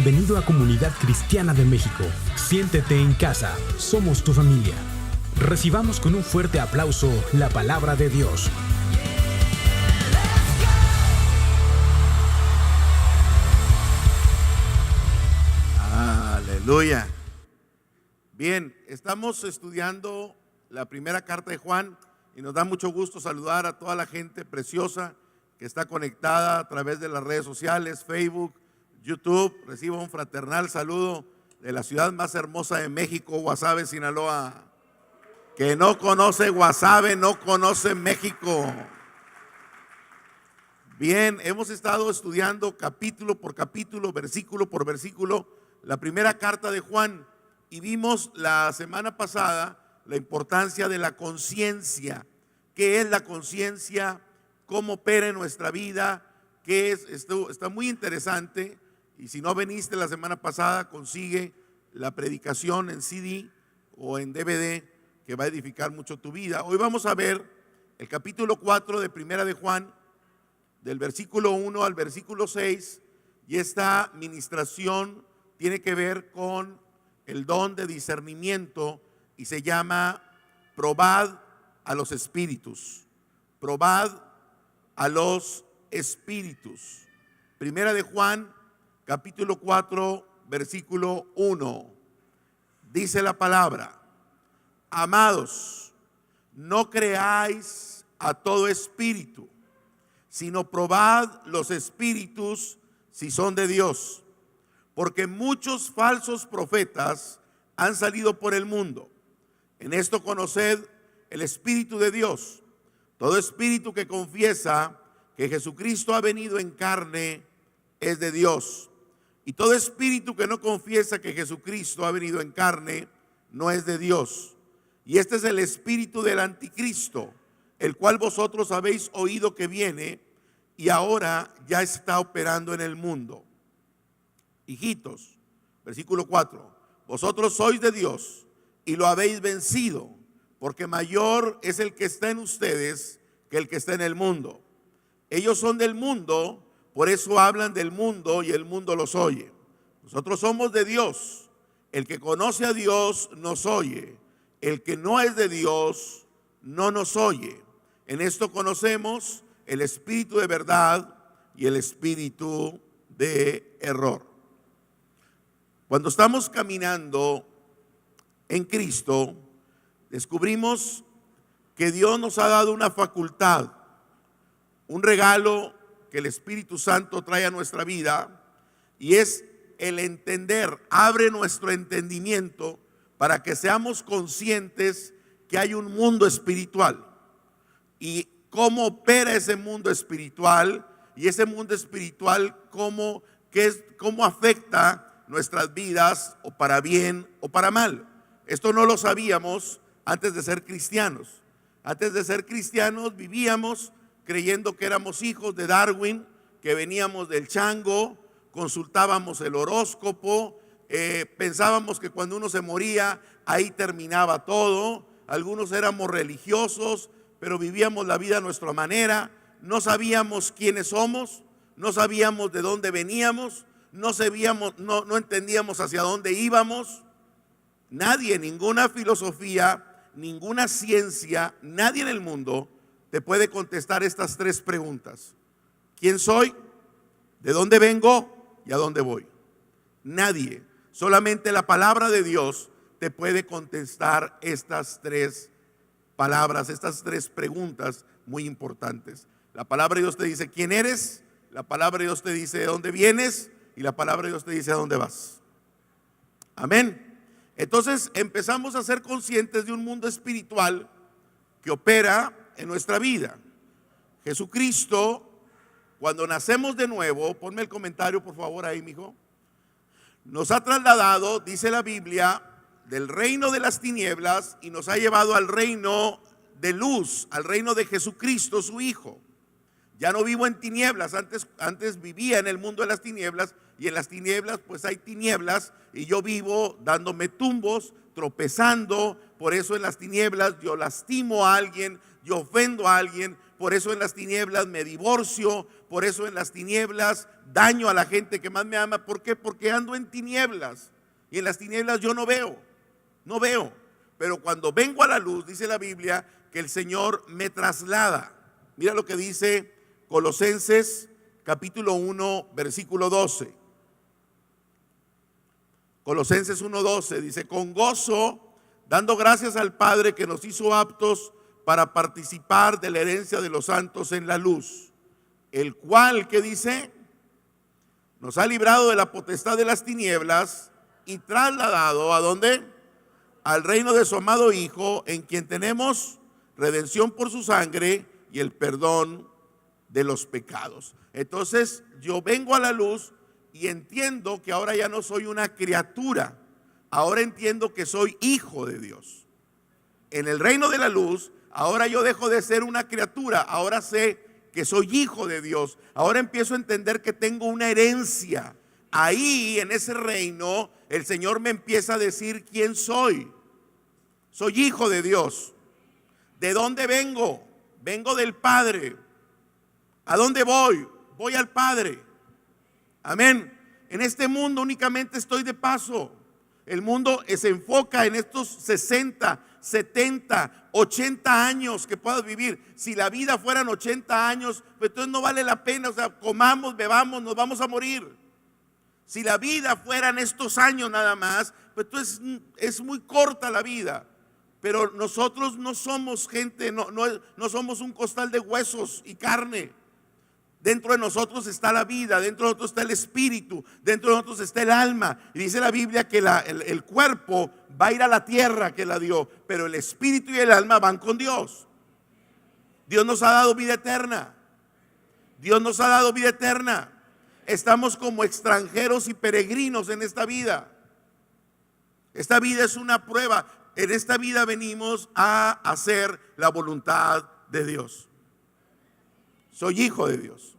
Bienvenido a Comunidad Cristiana de México. Siéntete en casa, somos tu familia. Recibamos con un fuerte aplauso la palabra de Dios. Aleluya. Bien, estamos estudiando la primera carta de Juan y nos da mucho gusto saludar a toda la gente preciosa que está conectada a través de las redes sociales, Facebook, YouTube. Recibo un fraternal saludo de la ciudad más hermosa de México, Guasave, Sinaloa. Que no conoce Guasave, no conoce México. Bien, hemos estado estudiando capítulo por capítulo, versículo por versículo, la primera carta de Juan, y vimos la semana pasada la importancia de la conciencia. ¿Qué es la conciencia? ¿Cómo opera en nuestra vida? ¿Qué es? Esto está muy interesante. Y si no viniste la semana pasada, consigue la predicación en CD o en DVD, que va a edificar mucho tu vida. Hoy vamos a ver el capítulo 4 de Primera de Juan, del versículo 1 al versículo 6, y esta ministración tiene que ver con el don de discernimiento y se llama probad a los espíritus. Probad a los espíritus. Primera de Juan, capítulo 4, versículo 1. Dice la palabra: amados, no creáis a todo espíritu, sino probad los espíritus si son de Dios, porque muchos falsos profetas han salido por el mundo. En esto conoced el Espíritu de Dios. Todo espíritu que confiesa que Jesucristo ha venido en carne es de Dios. Y todo espíritu que no confiesa que Jesucristo ha venido en carne no es de Dios. Y este es el espíritu del anticristo, el cual vosotros habéis oído que viene y ahora ya está operando en el mundo. Hijitos, versículo 4, vosotros sois de Dios y lo habéis vencido, porque mayor es el que está en ustedes que el que está en el mundo. Ellos son del mundo, por eso hablan del mundo y el mundo los oye. Nosotros somos de Dios. El que conoce a Dios nos oye. El que no es de Dios no nos oye. En esto conocemos el espíritu de verdad y el espíritu de error. Cuando estamos caminando en Cristo, descubrimos que Dios nos ha dado una facultad, un regalo que el Espíritu Santo trae a nuestra vida, y es el entender. Abre nuestro entendimiento para que seamos conscientes que hay un mundo espiritual y cómo opera ese mundo espiritual, y ese mundo espiritual cómo afecta nuestras vidas, o para bien o para mal. Esto no lo sabíamos antes de ser cristianos. Antes de ser cristianos vivíamos creyendo que éramos hijos de Darwin, que veníamos del chango, consultábamos el horóscopo, pensábamos que cuando uno se moría ahí terminaba todo. Algunos éramos religiosos, pero vivíamos la vida a nuestra manera. No sabíamos quiénes somos, no sabíamos de dónde veníamos, no entendíamos hacia dónde íbamos. Nadie, ninguna filosofía, ninguna ciencia, nadie en el mundo te puede contestar estas tres preguntas: ¿quién soy? ¿De dónde vengo? ¿Y a dónde voy? Nadie. Solamente la palabra de Dios te puede contestar estas tres palabras, estas tres preguntas muy importantes. La palabra de Dios te dice quién eres, la palabra de Dios te dice de dónde vienes, y la palabra de Dios te dice a dónde vas. Amén. Entonces empezamos a ser conscientes de un mundo espiritual que opera en nuestra vida. Jesucristo, cuando nacemos de nuevo, ponme el comentario por favor ahí, mijo, nos ha trasladado, dice la Biblia, del reino de las tinieblas y nos ha llevado al reino de luz, al reino de Jesucristo, su Hijo. Ya no vivo en tinieblas. Antes vivía en el mundo de las tinieblas, y en las tinieblas pues hay tinieblas, y yo vivo dándome tumbos, tropezando. Por eso en las tinieblas yo lastimo a alguien, yo ofendo a alguien, por eso en las tinieblas me divorcio, por eso en las tinieblas daño a la gente que más me ama. ¿Por qué? Porque ando en tinieblas y en las tinieblas yo no veo. Pero cuando vengo a la luz, dice la Biblia, que el Señor me traslada. Mira lo que dice Colosenses capítulo 1, versículo 12. Colosenses 1:12 dice: con gozo, dando gracias al Padre que nos hizo aptos para participar de la herencia de los santos en la luz, el cual, ¿qué dice? Nos ha librado de la potestad de las tinieblas y trasladado, ¿a dónde? Al reino de su amado Hijo, en quien tenemos redención por su sangre y el perdón de los pecados. Entonces yo vengo a la luz y entiendo que ahora ya no soy una criatura, ahora entiendo que soy hijo de Dios. En el reino de la luz, ahora yo dejo de ser una criatura, ahora sé que soy hijo de Dios. Ahora empiezo a entender que tengo una herencia. Ahí, en ese reino, el Señor me empieza a decir quién soy. Soy hijo de Dios. ¿De dónde vengo? Vengo del Padre. ¿A dónde voy? Voy al Padre. Amén. En este mundo únicamente estoy de paso. El mundo se enfoca en estos 60, 70, 80 años que puedas vivir. Si la vida fueran 80 años, pues entonces no vale la pena. O sea, comamos, bebamos, nos vamos a morir. Si la vida fueran estos años nada más, pues entonces es muy corta la vida. Pero nosotros no somos gente, no somos un costal de huesos y carne. Dentro de nosotros está la vida, dentro de nosotros está el espíritu, dentro de nosotros está el alma. Y dice la Biblia que el cuerpo va a ir a la tierra que la dio, pero el espíritu y el alma van con Dios. Dios nos ha dado vida eterna. Dios nos ha dado vida eterna. Estamos como extranjeros y peregrinos en esta vida. Esta vida es una prueba. En esta vida venimos a hacer la voluntad de Dios. Soy hijo de Dios.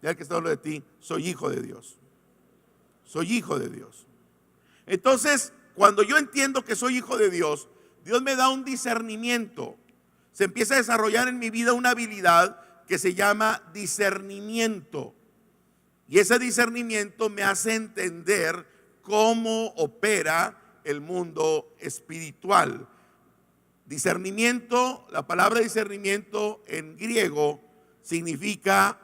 Ya que está hablando de ti, soy hijo de Dios. Soy hijo de Dios. Entonces, cuando yo entiendo que soy hijo de Dios, Dios me da un discernimiento. Se empieza a desarrollar en mi vida una habilidad que se llama discernimiento. Y ese discernimiento me hace entender cómo opera el mundo espiritual. Discernimiento, la palabra discernimiento en griego significa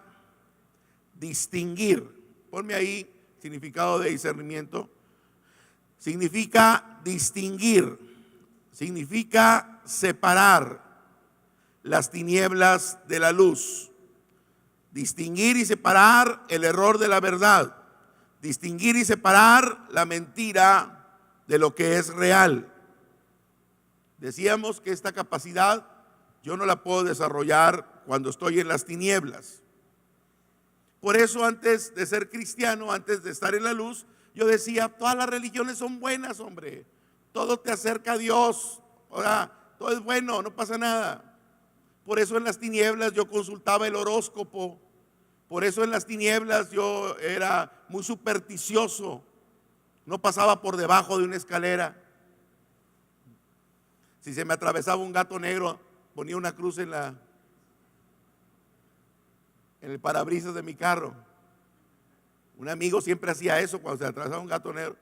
distinguir. Ponme ahí significado de discernimiento. Significa distinguir, significa separar las tinieblas de la luz. Distinguir y separar el error de la verdad. Distinguir y separar la mentira de lo que es real. Decíamos que esta capacidad yo no la puedo desarrollar cuando estoy en las tinieblas. Por eso antes de ser cristiano, antes de estar en la luz, yo decía, todas las religiones son buenas, hombre. Todo te acerca a Dios. Ahora, todo es bueno, no pasa nada. Por eso en las tinieblas yo consultaba el horóscopo. Por eso en las tinieblas yo era muy supersticioso. No pasaba por debajo de una escalera. Si se me atravesaba un gato negro, ponía una cruz en el parabrisas de mi carro. Un amigo siempre hacía eso cuando se atravesaba un gato negro.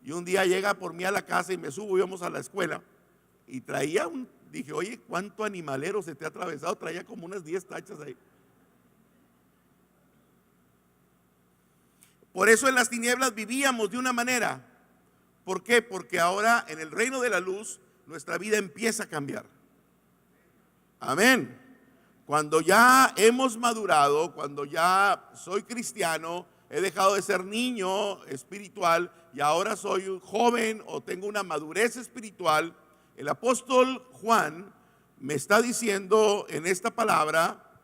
Y un día llega por mí a la casa y me subo, íbamos a la escuela. Y traía dije, oye, ¿cuánto animalero se te ha atravesado? Traía como unas 10 tachas ahí. Por eso en las tinieblas vivíamos de una manera. ¿Por qué? Porque ahora en el reino de la luz nuestra vida empieza a cambiar. Amén. Cuando ya hemos madurado, cuando ya soy cristiano, he dejado de ser niño espiritual y ahora soy un joven o tengo una madurez espiritual, el apóstol Juan me está diciendo en esta palabra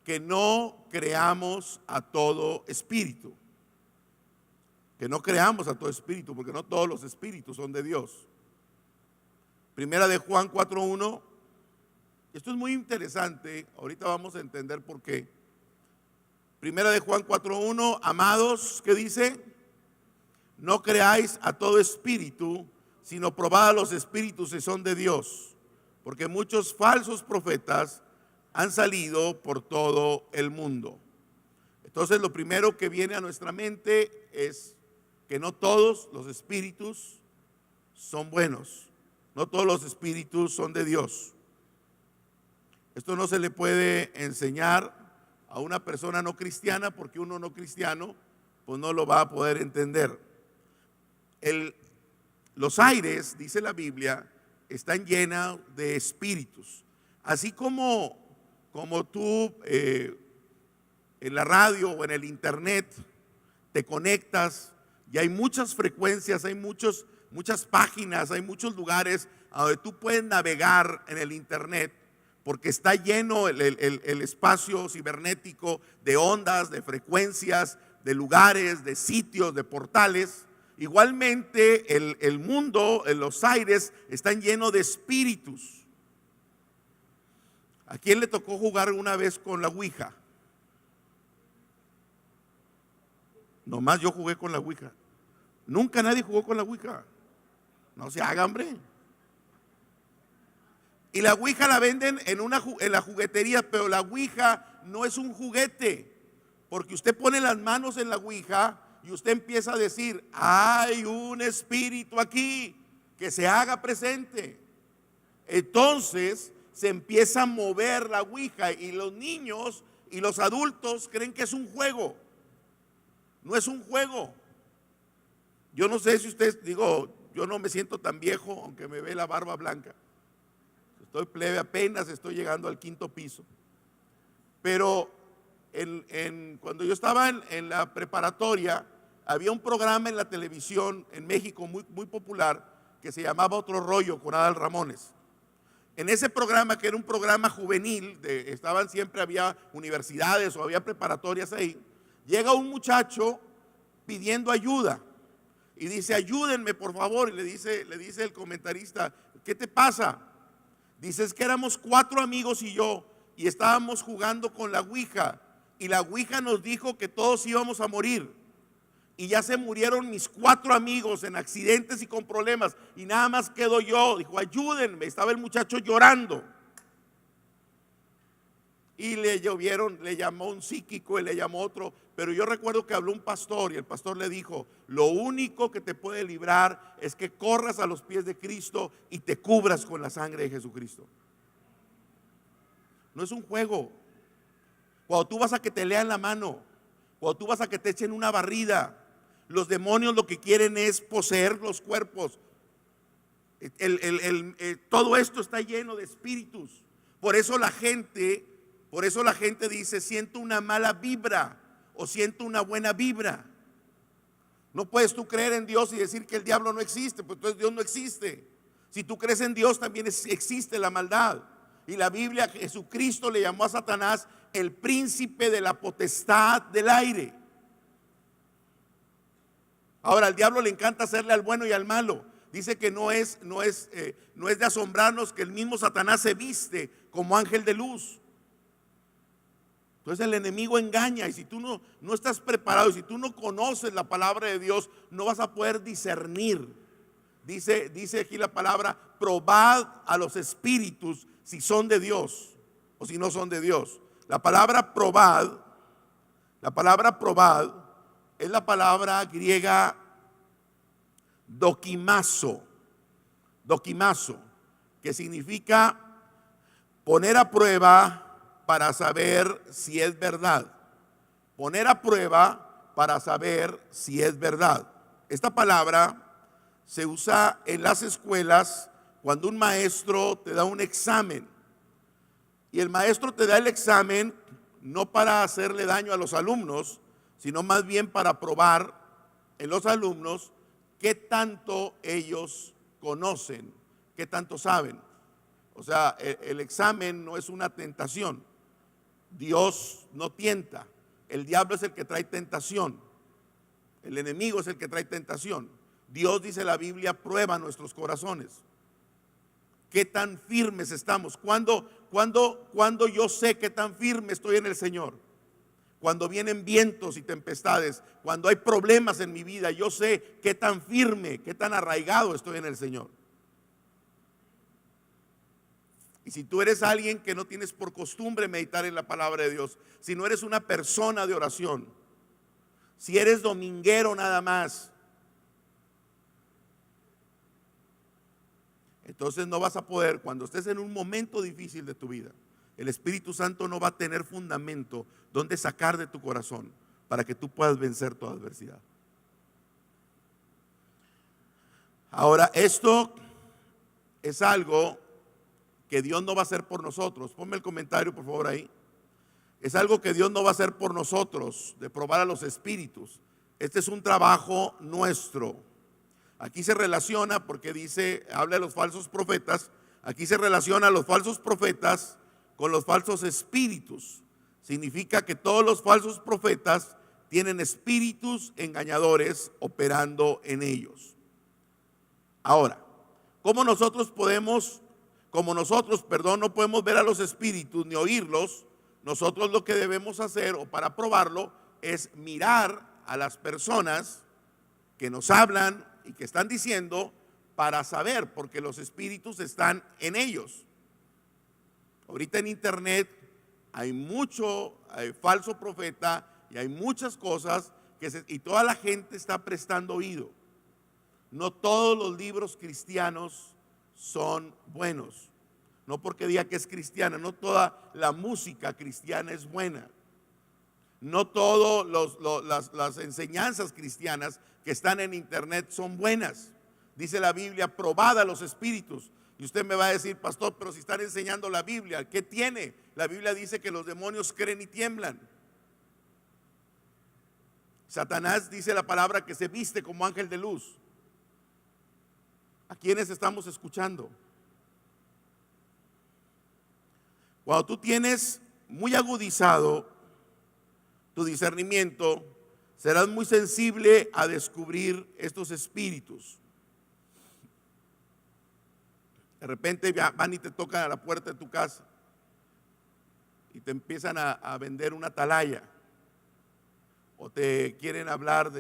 que no creamos a todo espíritu. Que no creamos a todo espíritu, porque no todos los espíritus son de Dios. Primera de Juan 4:1. Esto es muy interesante, ahorita vamos a entender por qué. Primera de Juan 4:1, amados, ¿qué dice? No creáis a todo espíritu, sino probad a los espíritus si son de Dios, porque muchos falsos profetas han salido por todo el mundo. Entonces lo primero que viene a nuestra mente es que no todos los espíritus son buenos, no todos los espíritus son de Dios. Esto no se le puede enseñar a una persona no cristiana, porque uno no cristiano pues no lo va a poder entender. Los aires, dice la Biblia, están llenos de espíritus. Así como tú en la radio o en el internet te conectas y hay muchas frecuencias, hay muchas páginas, hay muchos lugares a donde tú puedes navegar en el internet, porque está lleno el espacio cibernético de ondas, de frecuencias, de lugares, de sitios, de portales. Igualmente el mundo, los aires están llenos de espíritus. ¿A quién le tocó jugar una vez con la Ouija? Nomás yo jugué con la Ouija. Nunca nadie jugó con la Ouija. No se haga, hombre. Y la Ouija la venden en la juguetería, pero la Ouija no es un juguete, porque usted pone las manos en la Ouija y usted empieza a decir: hay un espíritu aquí, que se haga presente. Entonces se empieza a mover la Ouija y los niños y los adultos creen que es un juego. No es un juego. Yo no sé si ustedes, yo no me siento tan viejo, aunque me ve la barba blanca. Estoy plebe, apenas estoy llegando al 5.º piso. Pero cuando yo estaba en la preparatoria, había un programa en la televisión en México muy, muy popular, que se llamaba Otro Rollo, con Adal Ramones. En ese programa, que era un programa juvenil, había universidades o había preparatorias ahí, llega un muchacho pidiendo ayuda y dice: ayúdenme por favor. Y le dice el comentarista: ¿qué te pasa? Dice: es que éramos 4 amigos y yo, y estábamos jugando con la Ouija, y la Ouija nos dijo que todos íbamos a morir, y ya se murieron mis 4 amigos en accidentes y con problemas, y nada más quedo yo. Dijo: ayúdenme. Estaba el muchacho llorando, y le llamó un psíquico y le llamó otro, pero yo recuerdo que habló un pastor, y el pastor le dijo: lo único que te puede librar es que corras a los pies de Cristo y te cubras con la sangre de Jesucristo. No es un juego. Cuando tú vas a que te lean la mano, cuando tú vas a que te echen una barrida, los demonios lo que quieren es poseer los cuerpos. Todo esto está lleno de espíritus. Por eso la gente dice: siento una mala vibra o siento una buena vibra. No puedes tú creer en Dios y decir que el diablo no existe, pues entonces Dios no existe. Si tú crees en Dios, también existe la maldad. Y la Biblia, Jesucristo le llamó a Satanás el príncipe de la potestad del aire. Ahora, al diablo le encanta hacerle al bueno y al malo. Dice que no es de asombrarnos que el mismo Satanás se viste como ángel de luz. Entonces el enemigo engaña, y si tú no estás preparado, y si tú no conoces la palabra de Dios, no vas a poder discernir. Dice aquí la palabra: probad a los espíritus si son de Dios o si no son de Dios. La palabra probad es la palabra griega dokimazo, que significa poner a prueba para saber si es verdad. Poner a prueba para saber si es verdad. Esta palabra se usa en las escuelas cuando un maestro te da un examen. Y el maestro te da el examen no para hacerle daño a los alumnos, sino más bien para probar en los alumnos qué tanto ellos conocen, qué tanto saben. O sea, el examen no es una tentación. Dios no tienta. El diablo es el que trae tentación. El enemigo es el que trae tentación. Dios, dice la Biblia, prueba nuestros corazones. ¿Qué tan firmes estamos? ¿Cuándo yo sé qué tan firme estoy en el Señor? Cuando vienen vientos y tempestades, cuando hay problemas en mi vida, yo sé qué tan firme, qué tan arraigado estoy en el Señor. Y si tú eres alguien que no tienes por costumbre meditar en la palabra de Dios, si no eres una persona de oración, si eres dominguero nada más, entonces no vas a poder, cuando estés en un momento difícil de tu vida, el Espíritu Santo no va a tener fundamento donde sacar de tu corazón para que tú puedas vencer toda adversidad. Ahora, esto es algo que Dios no va a hacer por nosotros. Ponme el comentario por favor ahí. Es algo que Dios no va a hacer por nosotros, de probar a los espíritus. Este es un trabajo nuestro. Aquí se relaciona, porque dice, habla de los falsos profetas. Aquí se relaciona a los falsos profetas con los falsos espíritus. Significa que todos los falsos profetas tienen espíritus engañadores operando en ellos. Ahora, ¿cómo nosotros no podemos ver a los espíritus ni oírlos? Nosotros lo que debemos hacer, o para probarlo, es mirar a las personas que nos hablan y que están diciendo, para saber, porque los espíritus están en ellos. Ahorita en internet hay falso profeta y hay muchas cosas y toda la gente está prestando oído. No todos los libros cristianos son buenos. No porque diga que es cristiana, no toda la música cristiana es buena. No todas las enseñanzas cristianas que están en internet son buenas. Dice la Biblia, probad a los espíritus. Y usted me va a decir, pastor, pero si están enseñando la Biblia, ¿qué tiene? La Biblia dice que los demonios creen y tiemblan. Satanás, dice la palabra, que se viste como ángel de luz. ¿A quiénes estamos escuchando? Cuando tú tienes muy agudizado tu discernimiento, serás muy sensible a descubrir estos espíritus. De repente van y te tocan a la puerta de tu casa y te empiezan a vender una atalaya, o te quieren hablar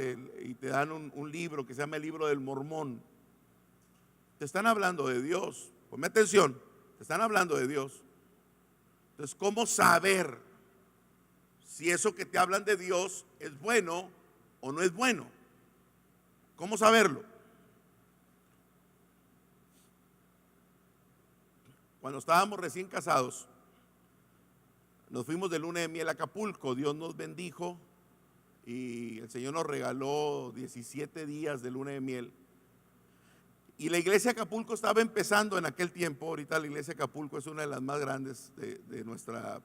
y te dan un libro que se llama el libro del Mormón. Te están hablando de Dios. Ponme atención, te están hablando de Dios. Entonces, ¿cómo saber si eso que te hablan de Dios es bueno o no es bueno? ¿Cómo saberlo? Cuando estábamos recién casados, nos fuimos de luna de miel a Acapulco. Dios nos bendijo y el Señor nos regaló 17 días de luna de miel. Y la iglesia de Acapulco estaba empezando en aquel tiempo. Ahorita la iglesia de Acapulco es una de las más grandes de nuestra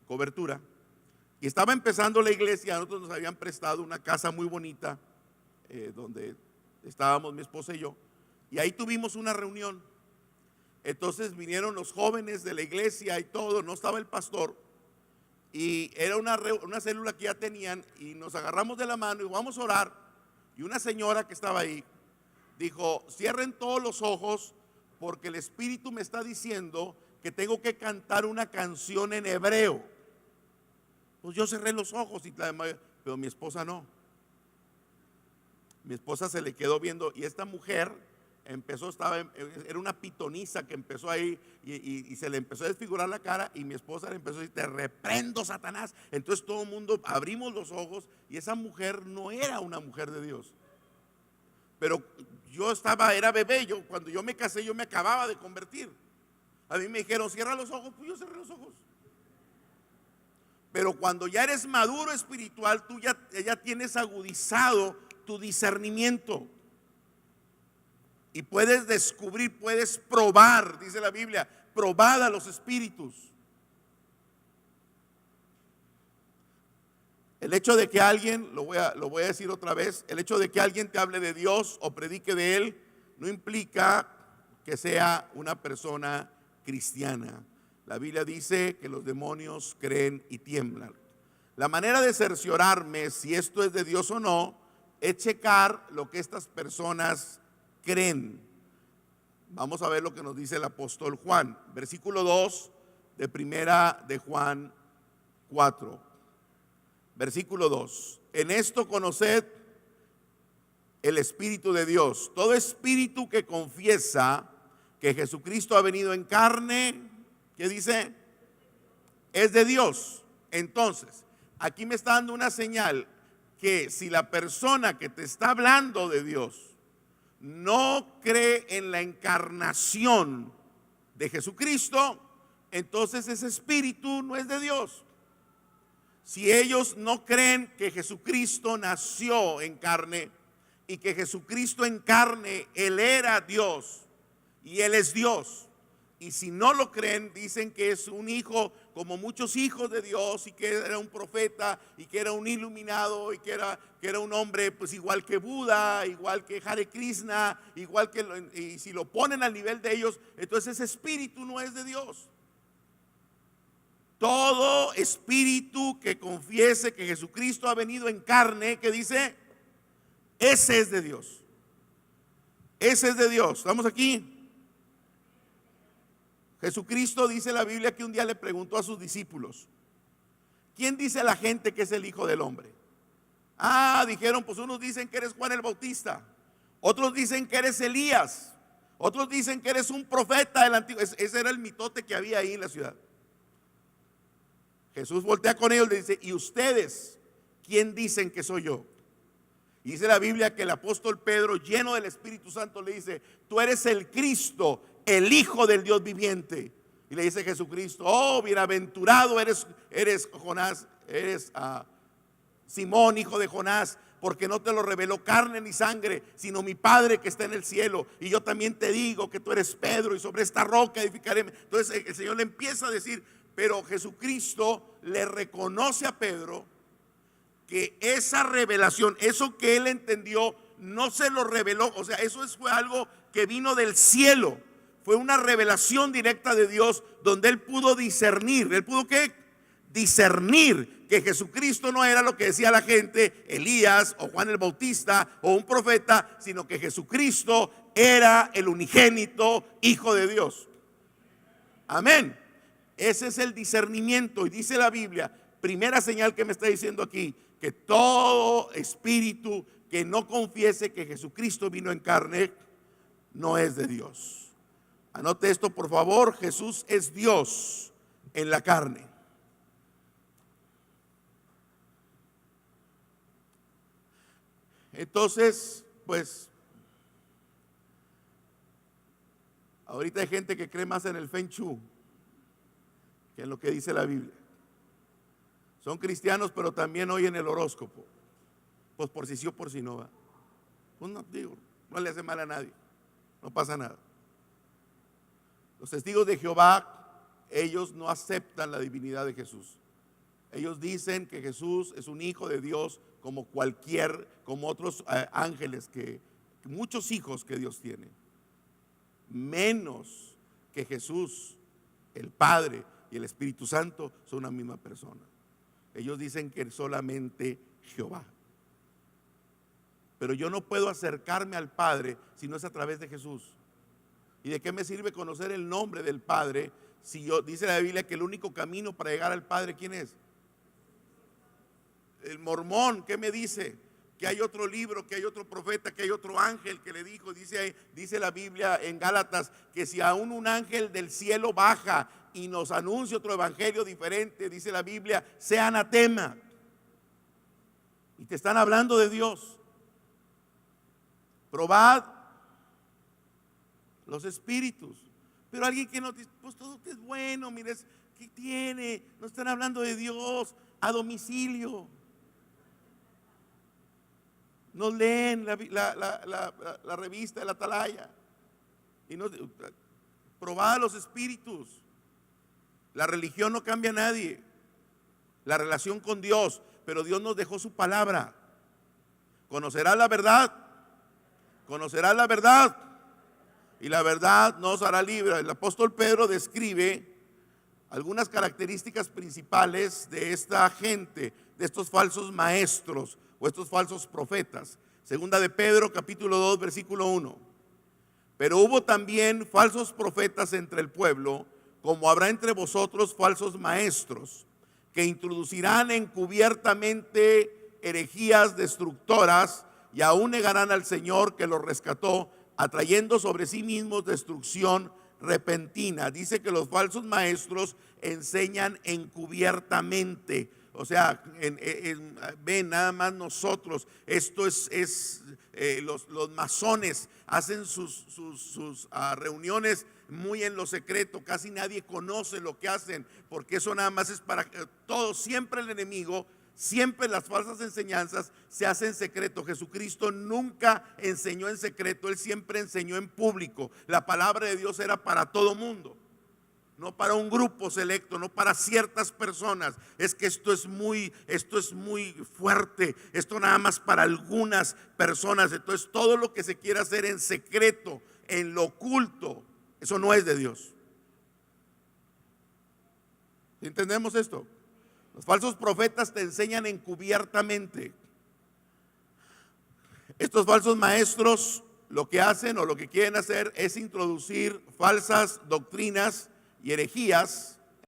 cobertura. Y estaba empezando la iglesia. A nosotros nos habían prestado una casa muy bonita donde estábamos mi esposa y yo. Y ahí tuvimos una reunión. Entonces vinieron los jóvenes de la iglesia y todo. No estaba el pastor. Y era una célula que ya tenían. Y nos agarramos de la mano y vamos a orar. Y una señora que estaba ahí dijo, cierren todos los ojos porque el Espíritu me está diciendo que tengo que cantar una canción en hebreo. Pues yo cerré los ojos, pero mi esposa no. Mi esposa se le quedó viendo y esta mujer era una pitonisa que empezó ahí y se le empezó a desfigurar la cara y mi esposa le empezó a decir, te reprendo, Satanás. Entonces todo el mundo abrimos los ojos y esa mujer no era una mujer de Dios. Pero era bebé, cuando yo me casé yo me acababa de convertir. A mí me dijeron, cierra los ojos, pues yo cerré los ojos. Pero cuando ya eres maduro espiritual, tú ya tienes agudizado tu discernimiento. Y puedes descubrir, puedes probar, dice la Biblia, probad a los espíritus. El hecho de que alguien, lo voy a decir otra vez, el hecho de que alguien te hable de Dios o predique de Él, no implica que sea una persona cristiana. La Biblia dice que los demonios creen y tiemblan. La manera de cerciorarme si esto es de Dios o no, es checar lo que estas personas creen. Vamos a ver lo que nos dice el apóstol Juan, versículo 2 de primera de Juan 4. Versículo 2. En esto conoced el Espíritu de Dios. Todo espíritu que confiesa que Jesucristo ha venido en carne, ¿qué ¿qué dice? Es de Dios. Entonces, aquí me está dando una señal que si la persona que te está hablando de Dios no cree en la encarnación de Jesucristo, entonces ese espíritu no es de Dios. Si ellos no creen que Jesucristo nació en carne y que Jesucristo en carne, Él era Dios y Él es Dios, y si no lo creen, dicen que es un hijo como muchos hijos de Dios, y que era un profeta, y que era un iluminado, y que era un hombre pues igual que Buda, igual que Hare Krishna, igual que, y si lo ponen al nivel de ellos, entonces ese espíritu no es de Dios. Todo espíritu que confiese que Jesucristo ha venido en carne, que dice, ese es de Dios. Ese es de Dios. ¿Estamos aquí? Jesucristo, dice la Biblia, que un día le preguntó a sus discípulos: ¿quién dice la gente que es el Hijo del Hombre? Dijeron, pues unos dicen que eres Juan el Bautista, otros dicen que eres Elías, otros dicen que eres un profeta del antiguo. Ese era el mitote que había ahí en la ciudad. Jesús voltea con ellos y le dice: ¿y ustedes quién dicen que soy yo? Y dice la Biblia que el apóstol Pedro, lleno del Espíritu Santo, le dice: tú eres el Cristo, el Hijo del Dios viviente. Y le dice Jesucristo: oh, bienaventurado eres Jonás, eres Simón, hijo de Jonás, porque no te lo reveló carne ni sangre, sino mi Padre que está en el cielo. Y yo también te digo que tú eres Pedro, y sobre esta roca edificaré. Entonces el Señor le empieza a decir, pero Jesucristo le reconoce a Pedro que esa revelación, eso que él entendió, no se lo reveló. O sea, eso fue algo que vino del cielo. Fue una revelación directa de Dios, donde él pudo discernir. ¿Él pudo qué? Discernir que Jesucristo no era lo que decía la gente, Elías o Juan el Bautista o un profeta, sino que Jesucristo era el unigénito Hijo de Dios. Amén. Ese es el discernimiento. Y dice la Biblia, primera señal que me está diciendo aquí, que todo espíritu que no confiese que Jesucristo vino en carne no es de Dios. Anote esto, por favor. Jesús es Dios en la carne. Entonces, pues, ahorita hay gente que cree más en el Feng Shui que en lo que dice la Biblia. Son cristianos, pero también oyen el horóscopo. Pues por si sí o por si no va. Pues no, digo, no le hace mal a nadie. No pasa nada. Los testigos de Jehová, ellos no aceptan la divinidad de Jesús. Ellos dicen que Jesús es un hijo de Dios como otros ángeles, que muchos hijos que Dios tiene. Menos que Jesús, el Padre y el Espíritu Santo son una misma persona. Ellos dicen que solamente Jehová. Pero yo no puedo acercarme al Padre si no es a través de Jesús. ¿Y de qué me sirve conocer el nombre del Padre si dice la Biblia que el único camino para llegar al Padre, ¿quién es? El mormón. ¿Qué me dice? Que hay otro libro, que hay otro profeta, que hay otro ángel que le dijo. Dice la Biblia en Gálatas que si aún un ángel del cielo baja y nos anuncia otro evangelio diferente, dice la Biblia, sea anatema. Y te están hablando de Dios. Probad los espíritus. Pero alguien que no dice, pues todo es bueno, mire, ¿qué tiene? No están hablando de Dios a domicilio. No leen la revista de la Atalaya. Y probad los espíritus. La religión no cambia a nadie. La relación con Dios, pero Dios nos dejó su palabra. Conocerás la verdad. Conocerás la verdad. Y la verdad nos hará libre. El apóstol Pedro describe algunas características principales de esta gente, de estos falsos maestros o estos falsos profetas. Segunda de Pedro, capítulo 2, versículo 1. Pero hubo también falsos profetas entre el pueblo, como habrá entre vosotros falsos maestros, que introducirán encubiertamente herejías destructoras, y aún negarán al Señor que los rescató, atrayendo sobre sí mismos destrucción, repentina. Dice que los falsos maestros enseñan encubiertamente. O sea, ven nada más nosotros. Esto los masones hacen sus reuniones muy en lo secreto. Casi nadie conoce lo que hacen, porque eso nada más es para todos. Siempre el enemigo, siempre las falsas enseñanzas se hacen en secreto. Jesucristo nunca enseñó en secreto, Él siempre enseñó en público. La palabra de Dios era para todo mundo, no para un grupo selecto, no para ciertas personas. Es que esto es muy fuerte, esto nada más para algunas personas. Entonces todo lo que se quiere hacer en secreto, en lo oculto, eso no es de Dios. ¿Entendemos esto? Los falsos profetas te enseñan encubiertamente. Estos falsos maestros lo que hacen o lo que quieren hacer es introducir falsas doctrinas y herejías